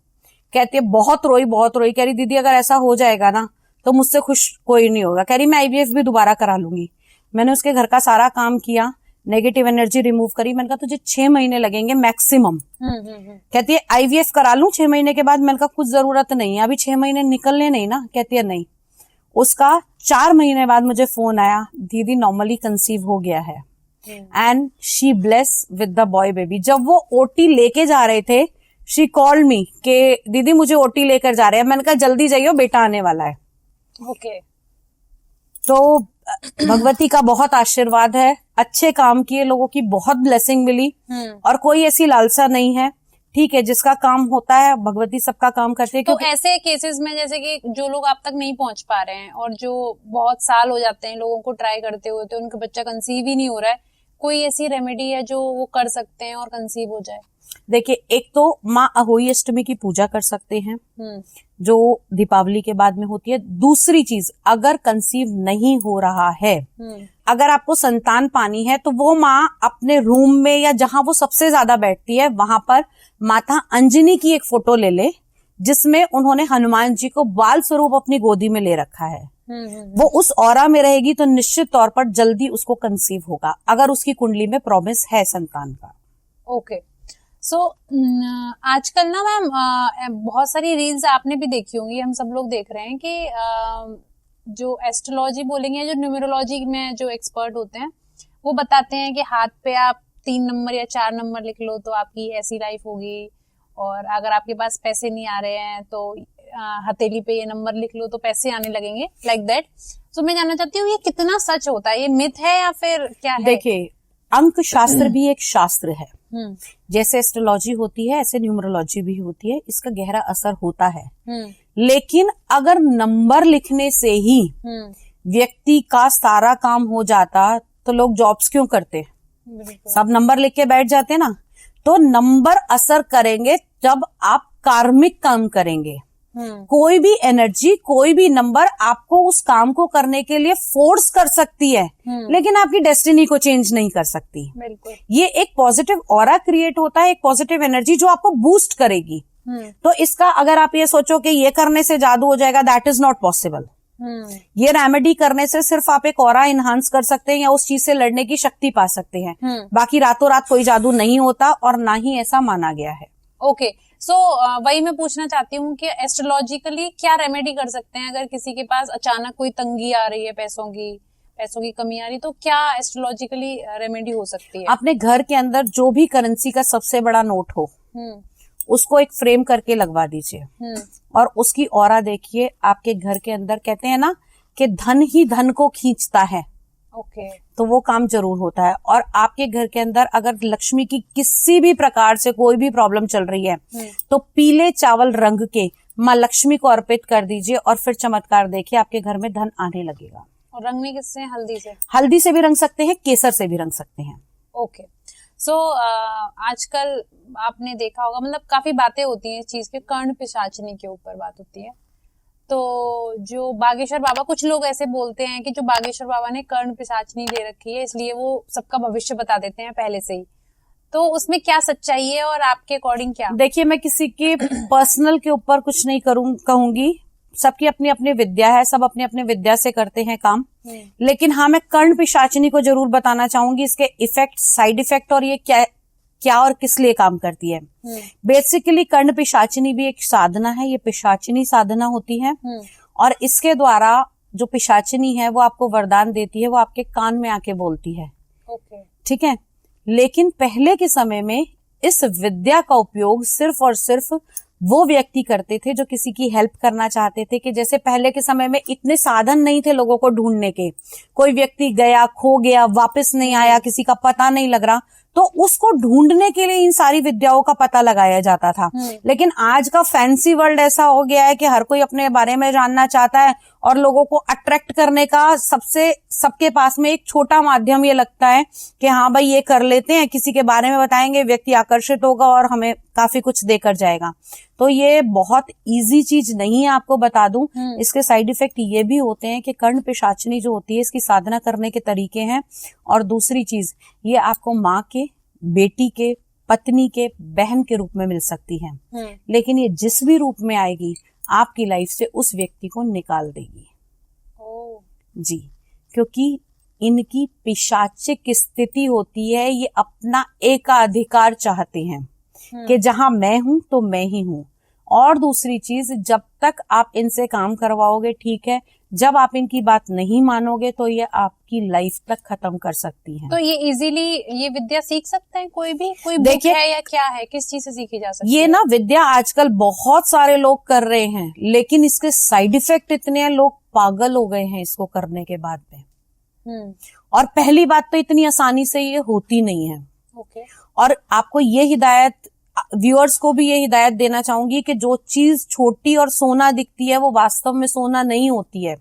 कहती है बहुत रोई बहुत रोई, कह रही दीदी अगर ऐसा हो जाएगा ना तो मुझसे खुश कोई नहीं होगा। कह रही मैं IVF भी दोबारा करा लूंगी। मैंने उसके घर का सारा काम किया, नेगेटिव एनर्जी रिमूव करी। मैंने कहा तुझे 6 महीने लगेंगे मैक्सिमम। कहती है IVF करा लूं 6 महीने के बाद। मैंने कहा कुछ जरूरत नहीं है, अभी 6 महीने निकलने नहीं ना। कहती है नहीं। उसका 4 महीने बाद मुझे फोन आया, दीदी नॉर्मली कंसीव हो गया है and she bless with the boy baby. जब वो OT लेके जा रहे थे, शी कॉल्ड मी कि दीदी मुझे OT लेकर जा रहे हैं। मैंने कहा जल्दी जाइयो, बेटा आने वाला है। ओके। तो भगवती का बहुत आशीर्वाद है, अच्छे काम किए, लोगों की बहुत ब्लेसिंग मिली, और कोई ऐसी लालसा नहीं है। ठीक है, जिसका काम होता है भगवती सबका काम करते हैं। तो ऐसे केसेस में जैसे कि जो लोग आप तक नहीं पहुंच पा रहे हैं और जो बहुत साल हो जाते हैं लोगों को ट्राई करते हुए, तो उनका बच्चा कंसीव ही नहीं हो रहा है, कोई ऐसी रेमेडी है जो वो कर सकते हैं और कंसीव हो जाए? देखिए, एक तो माँ अहोई अष्टमी की पूजा कर सकते हैं जो दीपावली के बाद में होती है। दूसरी चीज, अगर कंसीव नहीं हो रहा है, अगर आपको संतान पानी है, तो वो माँ अपने रूम में या जहां वो सबसे ज्यादा बैठती है वहां पर माता अंजनी की एक फोटो ले ले, जिसमें उन्होंने हनुमान जी को बाल स्वरूप अपनी गोदी में ले रखा है। वो उस ऑरा में रहेगी तो निश्चित तौर पर जल्दी उसको कंसीव होगा, अगर उसकी कुंडली में प्रॉमिस है संतान का। ओके। सो आजकल ना मैम बहुत सारी रील्स आपने भी देखी होंगी, हम सब लोग देख रहे हैं कि जो एस्ट्रोलॉजी बोलेंगे, जो न्यूमरोलॉजी में जो एक्सपर्ट होते हैं, वो बताते हैं कि हाथ पे आप 3 नंबर या 4 नंबर लिख लो तो आपकी ऐसी लाइफ होगी, और अगर आपके पास पैसे नहीं आ रहे हैं तो हथेली पे ये नंबर लिख लो तो पैसे आने लगेंगे, लाइक दैट। तो मैं जानना चाहती हूँ ये कितना सच होता है, ये मिथ है या फिर क्या है? देखिए, अंक शास्त्र भी एक शास्त्र है। जैसे एस्ट्रोलॉजी होती है ऐसे न्यूमरोलॉजी भी होती है, इसका गहरा असर होता है। लेकिन अगर नंबर लिखने से ही व्यक्ति का सारा काम हो जाता तो लोग जॉब्स क्यों करते? सब नंबर लिख के बैठ जाते ना। तो नंबर असर करेंगे जब आप कार्मिक काम करेंगे। कोई भी एनर्जी, कोई भी नंबर आपको उस काम को करने के लिए फोर्स कर सकती है, लेकिन आपकी डेस्टिनी को चेंज नहीं कर सकती। बिल्कुल। ये एक पॉजिटिव ऑरा क्रिएट होता है, एक पॉजिटिव एनर्जी जो आपको बूस्ट करेगी। तो इसका अगर आप ये सोचो कि ये करने से जादू हो जाएगा, दैट इज नॉट पॉसिबल। ये रेमेडी करने से सिर्फ आप एक ऑरा इनहांस कर सकते हैं या उस चीज से लड़ने की शक्ति पा सकते हैं। बाकी रातों रात कोई जादू नहीं होता और ना ही ऐसा माना गया है। ओके, सो वही मैं पूछना चाहती हूँ कि एस्ट्रोलॉजिकली क्या रेमेडी कर सकते हैं अगर किसी के पास अचानक कोई तंगी आ रही है, पैसों की कमी आ रही, तो क्या एस्ट्रोलॉजिकली रेमेडी हो सकती है? अपने घर के अंदर जो भी करेंसी का सबसे बड़ा नोट हो उसको एक फ्रेम करके लगवा दीजिए और उसकी ऑरा देखिए। आपके घर के अंदर कहते हैं ना कि धन ही धन को खींचता है। ओके, तो वो काम जरूर होता है। और आपके घर के अंदर अगर लक्ष्मी की किसी भी प्रकार से कोई भी प्रॉब्लम चल रही है तो पीले चावल रंग के माँ लक्ष्मी को अर्पित कर दीजिए और फिर चमत्कार देखिए, आपके घर में धन आने लगेगा। और रंगने किससे? हल्दी से? हल्दी से भी रंग सकते हैं, केसर से भी रंग सकते हैं। ओके, सो आजकल आपने देखा होगा, मतलब काफी बातें होती हैं इस चीज के, कर्ण पिशाचनी के ऊपर बात होती है। तो जो बागेश्वर बाबा, कुछ लोग ऐसे बोलते हैं कि जो बागेश्वर बाबा ने कर्ण पिशाचनी ले रखी है इसलिए वो सबका भविष्य बता देते हैं पहले से ही, तो उसमें क्या सच्चाई है और आपके अकॉर्डिंग क्या? देखिए, मैं किसी के पर्सनल के ऊपर कुछ नहीं कहूंगी, सबकी अपनी अपनी विद्या है, सब अपनी अपनी विद्या से करते हैं काम। लेकिन हाँ, मैं कर्ण पिशाचिनी को जरूर बताना चाहूंगी, इसके इफेक्ट, साइड इफेक्ट और ये क्या और किस लिए काम करती है। बेसिकली कर्ण पिशाचिनी भी एक साधना है, ये पिशाचिनी साधना होती है और इसके द्वारा जो पिशाचिनी है वो आपको वरदान देती है, वो आपके कान में आके बोलती है। ठीक है, लेकिन पहले के समय में इस विद्या का उपयोग सिर्फ और सिर्फ वो व्यक्ति करते थे जो किसी की हेल्प करना चाहते थे। कि जैसे पहले के समय में इतने साधन नहीं थे लोगों को ढूंढने के, कोई व्यक्ति गया, खो गया, वापस नहीं आया, किसी का पता नहीं लग रहा, तो उसको ढूंढने के लिए इन सारी विद्याओं का पता लगाया जाता था। लेकिन आज का फैंसी वर्ल्ड ऐसा हो गया है कि हर कोई अपने बारे में जानना चाहता है और लोगों को अट्रैक्ट करने का सबके पास में एक छोटा माध्यम ये लगता है कि हाँ भाई ये कर लेते हैं, किसी के बारे में बताएंगे, व्यक्ति आकर्षित होगा और हमें काफी कुछ देकर जाएगा। तो ये बहुत इजी चीज नहीं है, आपको बता दूं। इसके साइड इफेक्ट ये भी होते हैं कि कर्ण पिशाचिनी जो होती है इसकी साधना करने के तरीके हैं। और दूसरी चीज, ये आपको माँ के, बेटी के, पत्नी के, बहन के रूप में मिल सकती है। लेकिन ये जिस भी रूप में आएगी आपकी लाइफ से उस व्यक्ति को निकाल देगी। जी, क्योंकि इनकी पिशाचिक स्थिति होती है, ये अपना एकाधिकार चाहते हैं कि जहां मैं हूं तो मैं ही हूं। और दूसरी चीज, जब तक आप इनसे काम करवाओगे ठीक है, जब आप इनकी बात नहीं मानोगे तो ये आपकी लाइफ तक खत्म कर सकती हैं। तो ये इजीली ये विद्या सीख सकते हैं कोई भी? कोई बुक है या क्या है, किस चीज से सीखी जा सकती है? ये ना विद्या आजकल बहुत सारे लोग कर रहे हैं, लेकिन इसके साइड इफेक्ट इतने हैं, लोग पागल हो गए हैं इसको करने के बाद में। और पहली बात तो इतनी आसानी से ये होती नहीं है। और आपको ये हिदायत, व्यूअर्स को भी ये हिदायत देना चाहूंगी कि जो चीज छोटी और सोना दिखती है वो वास्तव में सोना नहीं होती है।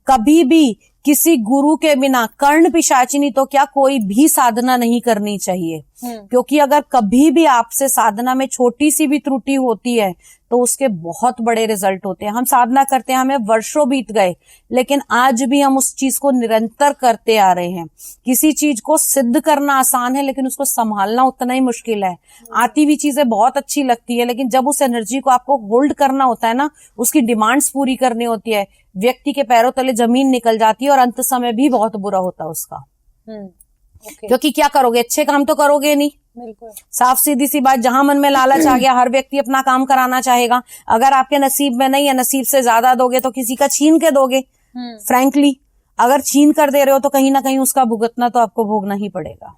कभी भी किसी गुरु के बिना, कर्ण पिशाचिनी तो क्या, कोई भी साधना नहीं करनी चाहिए। क्योंकि अगर कभी भी आपसे साधना में छोटी सी भी त्रुटि होती है तो उसके बहुत बड़े रिजल्ट होते हैं। हम साधना करते हैं, हमें वर्षों बीत गए, लेकिन आज भी हम उस चीज को निरंतर करते आ रहे हैं। किसी चीज को सिद्ध करना आसान है लेकिन उसको संभालना उतना ही मुश्किल है। आती हुई चीजें बहुत अच्छी लगती है, लेकिन जब उस एनर्जी को आपको होल्ड करना होता है ना, उसकी डिमांड्स पूरी करनी होती है, व्यक्ति के पैरों तले जमीन निकल जाती है और अंत समय भी बहुत बुरा होता है उसका। क्योंकि क्या करोगे, अच्छे काम तो करोगे नहीं। बिल्कुल साफ सीधी सी बात, जहां मन में लालच आ गया, हर व्यक्ति अपना काम कराना चाहेगा। अगर आपके नसीब में नहीं है, नसीब से ज्यादा दोगे तो किसी का छीन के दोगे। फ्रैंकली, अगर छीन कर दे रहे हो तो कहीं ना कहीं उसका भुगतना तो आपको भोगना ही पड़ेगा।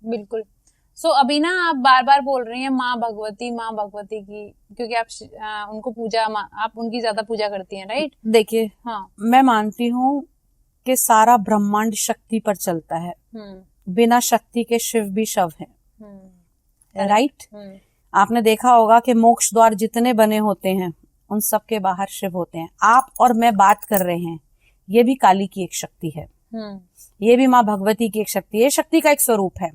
बिल्कुल। सो अभी ना आप बार बार बोल रही हैं माँ भगवती की, क्योंकि आप उनको आप उनकी ज्यादा पूजा करती हैं, राइट? देखिए, हाँ, मैं मानती हूँ कि सारा ब्रह्मांड शक्ति पर चलता है। बिना शक्ति के शिव भी शव है। राइट? आपने देखा होगा कि मोक्ष द्वार जितने बने होते हैं उन सब के बाहर शिव होते हैं। आप और मैं बात कर रहे हैं, ये भी काली की एक शक्ति है, ये भी माँ भगवती की एक शक्ति है, ये शक्ति का एक स्वरूप है।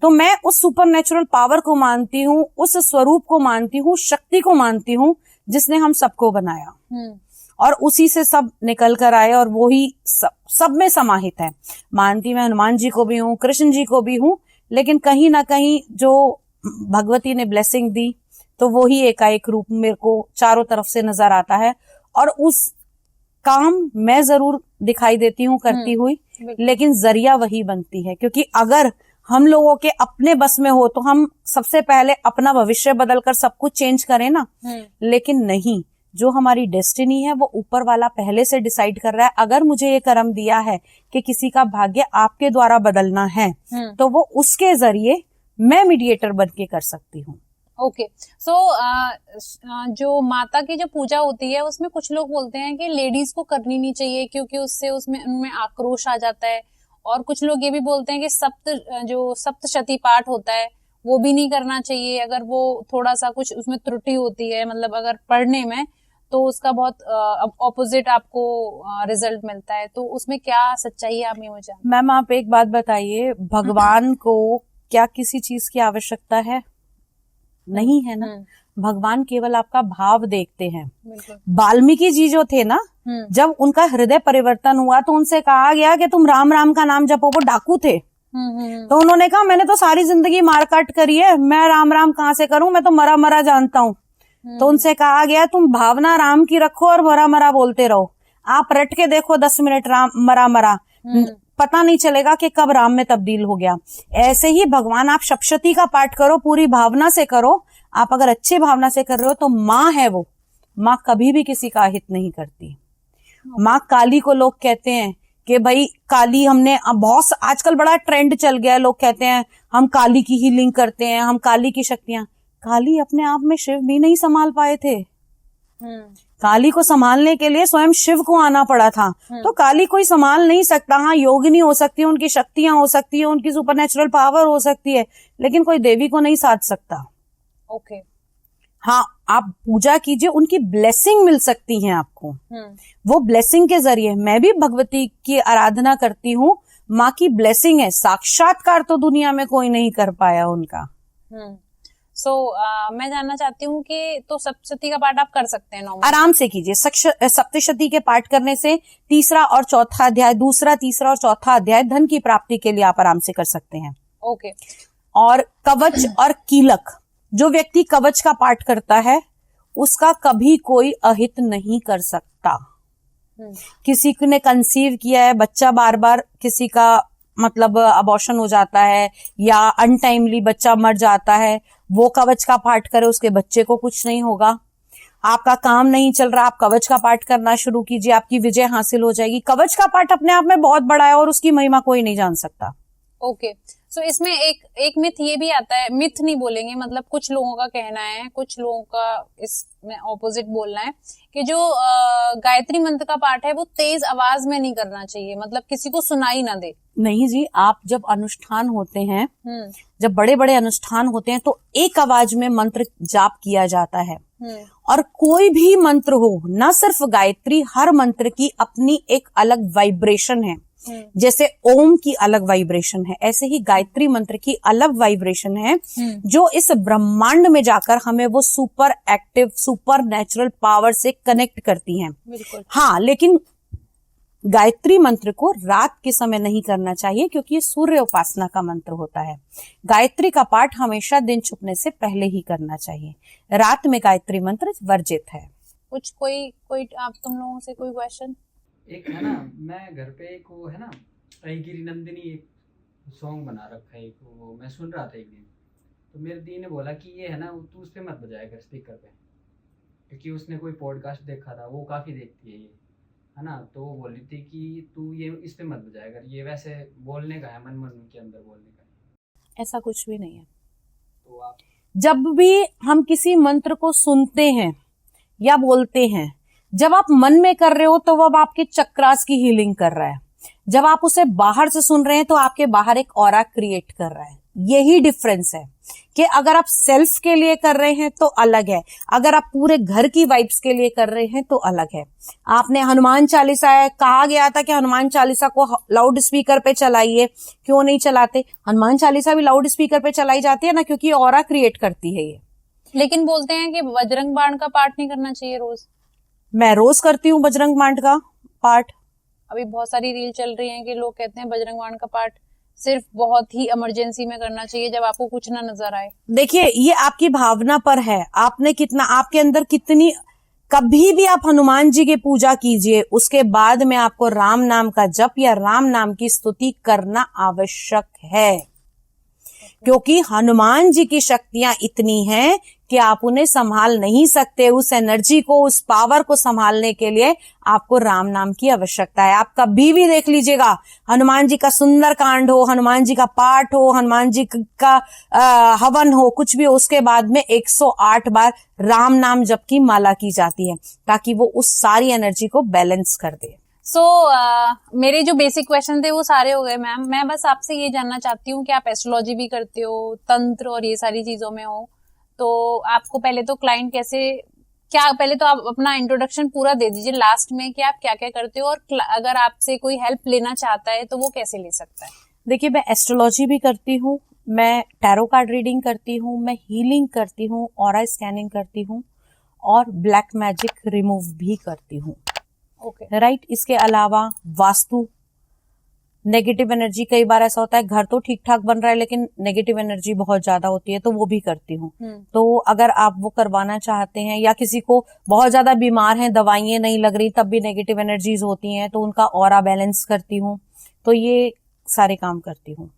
तो मैं उस सुपर नेचुरल पावर को मानती हूँ, उस स्वरूप को मानती हूँ, शक्ति को मानती हूँ जिसने हम सबको बनाया और उसी से सब निकल कर आए और वो ही सब में समाहित है। मानती मैं हनुमान जी को भी हूँ, कृष्ण जी को भी हूँ, लेकिन कहीं ना कहीं जो भगवती ने ब्लेसिंग दी तो वो ही एकाएक रूप मेरे को चारों तरफ से नजर आता है। और उस काम मैं जरूर दिखाई देती हूँ करती हुई, लेकिन जरिया वही बनती है। क्योंकि अगर हम लोगों के अपने बस में हो तो हम सबसे पहले अपना भविष्य बदलकर सब कुछ चेंज करें ना, लेकिन नहीं, जो हमारी डेस्टिनी है वो ऊपर वाला पहले से डिसाइड कर रहा है। अगर मुझे ये कर्म दिया है कि किसी का भाग्य आपके द्वारा बदलना है, तो वो उसके जरिए मैं मीडिएटर बन के कर सकती हूँ। ओके, सो जो माता की जो पूजा होती है उसमें कुछ लोग बोलते हैं कि लेडीज को करनी नहीं चाहिए क्योंकि उससे उसमें उनमें आक्रोश आ जाता है, और कुछ लोग ये भी बोलते हैं कि सप्तशती पाठ होता है वो भी नहीं करना चाहिए अगर वो थोड़ा सा कुछ उसमें त्रुटि होती है, मतलब अगर पढ़ने में, तो उसका बहुत ऑपोजिट आपको रिजल्ट मिलता है। तो उसमें क्या सच्चाई है, आप ये मुझे। मैम आप एक बात बताइए, भगवान को क्या किसी चीज की आवश्यकता है? नहीं है ना। भगवान केवल आपका भाव देखते हैं। वाल्मीकि जी जो थे ना, जब उनका हृदय परिवर्तन हुआ तो उनसे कहा गया कि तुम राम राम का नाम जपो। वो डाकू थे, तो उन्होंने कहा मैंने तो सारी जिंदगी मारकाट करी है, मैं राम राम कहाँ से करूं, मैं तो मरा मरा जानता हूँ। तो उनसे कहा गया तुम भावना राम की रखो और मरा मरा बोलते रहो। आप रट के देखो 10 मिनट राम मरा मरा, पता नहीं चलेगा कि कब राम में तब्दील हो गया। ऐसे ही भगवान, आप सप्तशती का पाठ करो, पूरी भावना से करो। आप अगर अच्छी भावना से कर रहे हो तो माँ है वो, माँ कभी भी किसी का हित नहीं करती। माँ काली को लोग कहते हैं कि भाई काली, हमने बहुत आजकल बड़ा ट्रेंड चल गया है, लोग कहते हैं हम काली की हीलिंग करते हैं, हम काली की शक्तियां। काली अपने आप में शिव भी नहीं संभाल पाए थे। काली को संभालने के लिए स्वयं शिव को आना पड़ा था। तो काली कोई संभाल नहीं सकता। हाँ, योगिनी हो सकती है, उनकी शक्तियां हो सकती है, उनकी सुपरनेचुरल पावर हो सकती है, लेकिन कोई देवी को नहीं साध सकता। ओके। हाँ, आप पूजा कीजिए, उनकी ब्लेसिंग मिल सकती है आपको। वो ब्लेसिंग के जरिए, मैं भी भगवती की आराधना करती हूँ, माँ की ब्लेसिंग है। साक्षात्कार तो दुनिया में कोई नहीं कर पाया उनका। मैं जानना चाहती हूँ कि तो सप्तशती का पाठ आप कर सकते हैं नॉर्मल? आराम से कीजिए। सप्तशती के पाठ करने से तीसरा और चौथा अध्याय, दूसरा तीसरा और चौथा अध्याय धन की प्राप्ति के लिए आप आराम से कर सकते हैं। ओके। और कवच और कीलक, जो व्यक्ति कवच का पाठ करता है उसका कभी कोई अहित नहीं कर सकता। किसी ने कंसीव किया है, बच्चा बार बार किसी का मतलब अबॉर्शन हो जाता है या अनटाइमली बच्चा मर जाता है, वो कवच का पाठ करे, उसके बच्चे को कुछ नहीं होगा। आपका काम नहीं चल रहा, आप कवच का पाठ करना शुरू कीजिए, आपकी विजय हासिल हो जाएगी। कवच का पाठ अपने आप में बहुत बड़ा है और उसकी महिमा कोई नहीं जान सकता। ओके। सो इसमें एक मिथ ये भी आता है, मिथ नहीं बोलेंगे, मतलब कुछ लोगों का कहना है, कुछ लोगों का इसमें ऑपोजिट बोलना है कि जो गायत्री मंत्र का पाठ है वो तेज आवाज में नहीं करना चाहिए, मतलब किसी को सुनाई ना दे। नहीं जी, आप जब अनुष्ठान होते हैं, जब बड़े बड़े अनुष्ठान होते हैं तो एक आवाज में मंत्र जाप किया जाता है। और कोई भी मंत्र हो, ना सिर्फ गायत्री, हर मंत्र की अपनी एक अलग वाइब्रेशन है। जैसे ओम की अलग वाइब्रेशन है, ऐसे ही गायत्री मंत्र की अलग वाइब्रेशन है, जो इस ब्रह्मांड में जाकर हमें वो super active, super natural power से कनेक्ट करती हैं। हाँ, लेकिन गायत्री मंत्र को रात के समय नहीं करना चाहिए क्योंकि ये सूर्य उपासना का मंत्र होता है। गायत्री का पाठ हमेशा दिन छुपने से पहले ही करना चाहिए। रात में गायत्री मंत्र वर्जित है। कुछ कोई आप तुम लोगों से कोई क्वेश्चन? एक है ना, मैं घर पे एक वो है ना गिरी नंदिनी एक सॉन्ग बना रखा है, एक वो मैं सुन रहा था एक दिन, तो मेरे दी ने बोला कि ये है ना तू उस पे मत बजाया कर स्पीकर पे, क्योंकि उसने कोई पॉडकास्ट देखा था, वो काफ़ी देखती है ये, है ना, तो वो बोल रही थी कि तू ये इस पे मत बजाया कर, ये वैसे बोलने का है, मन मन के अंदर बोलने का है। ऐसा कुछ भी नहीं है। तो आप जब भी हम किसी मंत्र को सुनते हैं या बोलते हैं, जब आप मन में कर रहे हो तो वो आपके चक्रास की हीलिंग कर रहा है। जब आप उसे बाहर से सुन रहे हैं तो आपके बाहर एक ऑरा क्रिएट कर रहा है। यही डिफरेंस है कि अगर आप सेल्फ के लिए कर रहे हैं तो अलग है, अगर आप पूरे घर की वाइब्स के लिए कर रहे हैं तो अलग है। आपने हनुमान चालीसा है, कहा गया था कि हनुमान चालीसा को लाउड स्पीकर पे चलाइए, क्यों नहीं चलाते? हनुमान चालीसा भी लाउड स्पीकर पे चलाई जाती है ना, क्योंकि ऑरा क्रिएट करती है ये। लेकिन बोलते हैं कि बजरंग बाण का पाठ नहीं करना चाहिए रोज। मैं रोज करती हूँ बजरंग बाण का पाठ। अभी बहुत सारी रील चल रही हैं कि लोग कहते हैं बजरंग बाण का पाठ सिर्फ बहुत ही इमरजेंसी में करना चाहिए, जब आपको कुछ ना नजर आए। देखिए, ये आपकी भावना पर है, आपने कितना, आपके अंदर कितनी कभी भी आप हनुमान जी की पूजा कीजिए, उसके बाद में आपको राम नाम का जप या राम नाम की स्तुति करना आवश्यक है, क्योंकि हनुमान जी की शक्तियां इतनी हैं कि आप उन्हें संभाल नहीं सकते। उस एनर्जी को, उस पावर को संभालने के लिए आपको राम नाम की आवश्यकता है। आप कभी भी देख लीजिएगा, हनुमान जी का सुंदर कांड हो, हनुमान जी का पाठ हो, हनुमान जी का हवन हो, कुछ भी हो, उसके बाद में 108 बार राम नाम जप की माला की जाती है, ताकि वो उस सारी एनर्जी को बैलेंस कर दे। मेरे जो बेसिक क्वेश्चन थे वो सारे हो गए मैम। मैं बस आपसे ये जानना चाहती हूँ कि आप एस्ट्रोलॉजी भी करते हो, तंत्र और ये सारी चीजों में हो, तो आपको पहले तो क्लाइंट पहले तो आप अपना इंट्रोडक्शन पूरा दे दीजिए लास्ट में कि आप क्या क्या करते हो, और अगर आपसे कोई हेल्प लेना चाहता है तो वो कैसे ले सकता है। देखिए, मैं एस्ट्रोलॉजी भी करती हूँ, मैं टैरो कार्ड रीडिंग करती हूँ, मैं हीलिंग करती हूँ, ऑरा स्कैनिंग करती हूँ, और ब्लैक मैजिक रिमूव भी करती हूँ। Okay, right. इसके अलावा वास्तु, नेगेटिव एनर्जी, कई बार ऐसा होता है घर तो ठीक ठाक बन रहा है लेकिन नेगेटिव एनर्जी बहुत ज्यादा होती है, तो वो भी करती हूँ। तो अगर आप वो करवाना चाहते हैं, या किसी को बहुत ज्यादा बीमार हैं, दवाइयां नहीं लग रही, तब भी नेगेटिव एनर्जीज होती हैं, तो उनका ऑरा बैलेंस करती हूँ, तो ये सारे काम करती हूँ।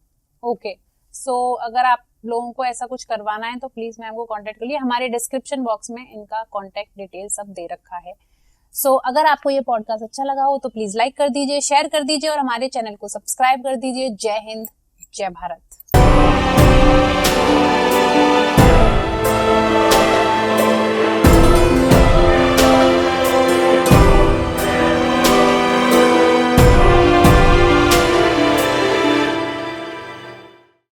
ओके, सो अगर आप लोगों को ऐसा कुछ करवाना है तो प्लीज मैम को कांटेक्ट करिए। हमारे डिस्क्रिप्शन बॉक्स में इनका कांटेक्ट डिटेल सब दे रखा है। सो अगर आपको ये पॉडकास्ट अच्छा लगा हो तो प्लीज लाइक कर दीजिए, शेयर कर दीजिए और हमारे चैनल को सब्सक्राइब कर दीजिए। जय हिंद, जय भारत।